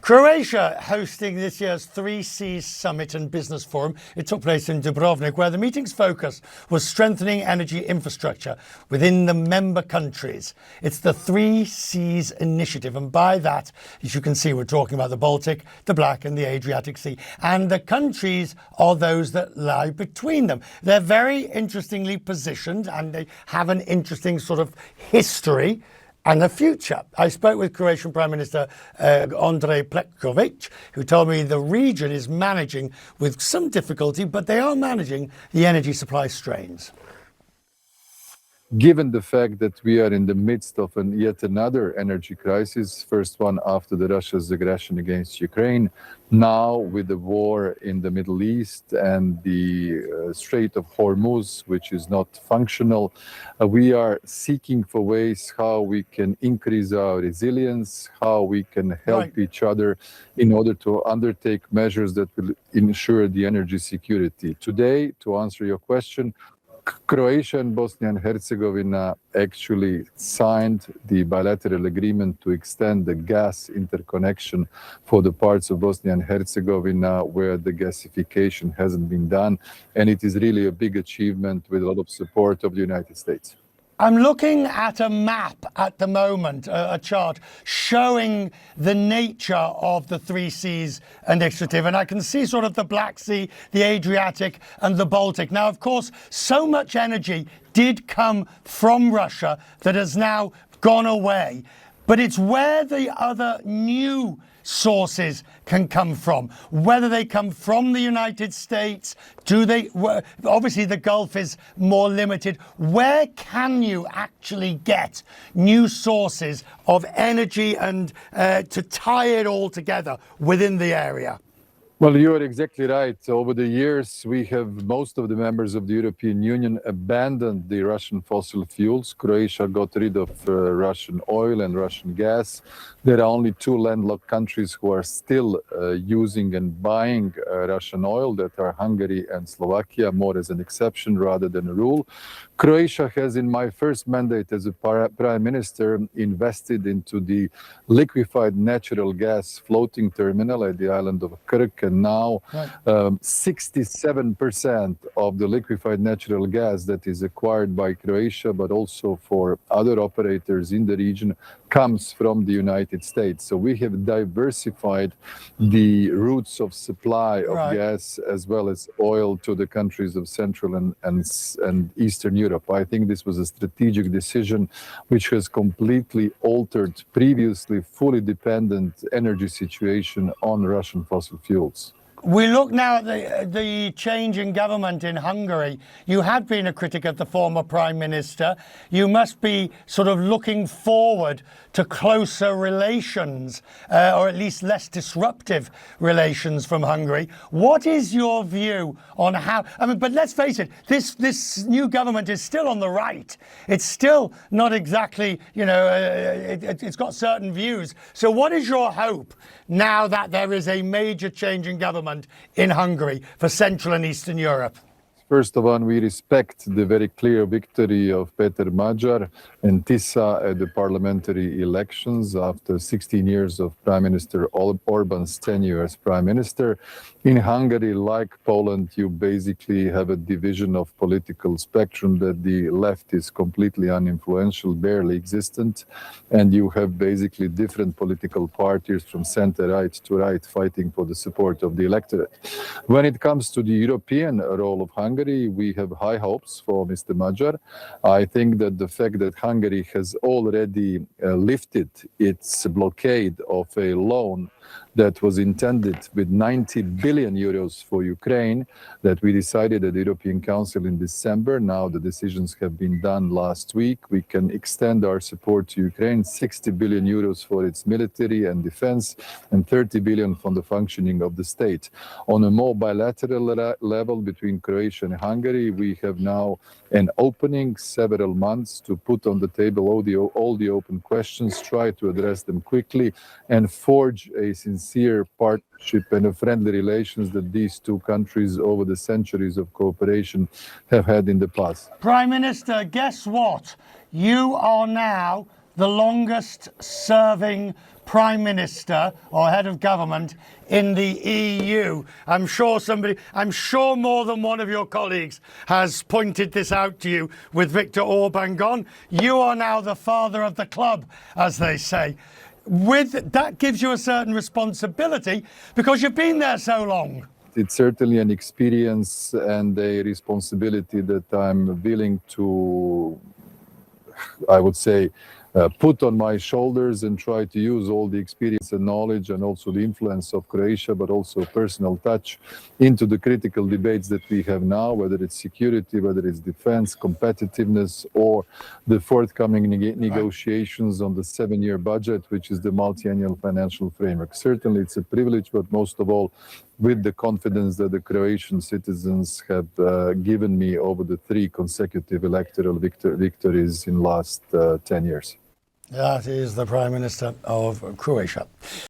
Croatia hosting this year's Three Seas Summit and Business Forum. It took place in Dubrovnik, where the meeting's focus was strengthening energy infrastructure within the member countries. It's the Three Seas Initiative, and by that, as you can see, we're talking about the Baltic, the Black and the Adriatic Sea. And the countries are those that lie between them. They're very interestingly positioned, and they have an interesting sort of history and the future. I spoke with Croatian Prime Minister Vlade Plenkovića, who told me the region is managing with some difficulty, but they are managing the energy supply strains. Given the fact that we are in the midst of yet another energy crisis, first one after Russia's aggression against Ukraine, now with the war in the Middle East and the Strait of Hormuz, which is not functional, we are seeking for ways how we can increase our resilience, how we can help each other in order to undertake measures that will ensure the energy security. Today, to answer your question, Croatia and Bosnia and Herzegovina actually signed the bilateral agreement to extend the gas interconnection for the parts of Bosnia and Herzegovina where the gasification hasn't been done. And it is really a big achievement with a lot of support of the United States. I'm looking at a map at the moment, a chart showing the nature of the Three Seas Initiative, and I can see sort of the Black Sea, the Adriatic and the Baltic. Now, of course, so much energy did come from Russia that has now gone away, but it's where the other new sources can come from, whether they come from the United States, obviously the Gulf is more limited. Where can you actually get new sources of energy and to tie it all together within the area? Well, you are exactly right. Over the years, most of the members of the European Union abandoned the Russian fossil fuels. Croatia got rid of Russian oil and Russian gas. There are only two landlocked countries who are still using and buying Russian oil, that are Hungary and Slovakia, more as an exception rather than a rule. Croatia has, in my first mandate as a prime minister, invested into the liquefied natural gas floating terminal at the island of Krk, and now 67% of the liquefied natural gas that is acquired by Croatia, but also for other operators in the region, comes from the United States. So we have diversified the routes of supply of gas as well as oil to the countries of Central and Eastern Europe. I think this was a strategic decision which has completely altered previously fully dependent energy situation on Russian fossil fuels. We look now at the change in government in Hungary. You have been a critic of the former Prime Minister. You must be sort of looking forward to closer relations, or at least less disruptive relations from Hungary. What is your view on how, but let's face it, this new government is still on the right. It's still not exactly, it's got certain views. So what is your hope now that there is a major change in government in Hungary for Central and Eastern Europe? First of all, we respect the very clear victory of Peter Magyar and Tisa at the parliamentary elections after 16 years of Prime Minister Orban's tenure as Prime Minister. In Hungary, like Poland, you basically have a division of political spectrum that the left is completely uninfluential, barely existent, and you have basically different political parties from center-right to right fighting for the support of the electorate. When it comes to the European role of Hungary, we have high hopes for Mr. Magyar. I think that the fact that Hungary has already lifted its blockade of a loan that was intended with 90 billion euros for Ukraine, that we decided at the European Council in December. Now the decisions have been done last week. We can extend our support to Ukraine, 60 billion euros for its military and defense, and 30 billion from the functioning of the state. On a more bilateral level between Croatia and Hungary, we have now an opening, several months, to put on the table all the open questions, try to address them quickly, and forge a sincere partnership and a friendly relations that these two countries over the centuries of cooperation have had in the past. Prime Minister, guess what? You are now the longest serving Prime Minister or head of government in the EU. I'm sure more than one of your colleagues has pointed this out to you with Viktor Orban gone. You are now the father of the club, as they say. That gives you a certain responsibility because you've been there so long. It's certainly an experience and a responsibility that I'm willing to, I would say, put on my shoulders and try to use all the experience and knowledge and also the influence of Croatia, but also personal touch into the critical debates that we have now, whether it's security, whether it's defense, competitiveness, or the forthcoming negotiations on the 7-year budget, which is the multi-annual financial framework. Certainly it's a privilege, but most of all, with the confidence that the Croatian citizens have given me over the 3 consecutive electoral victories in last 10 years. That is the Prime Minister of Croatia.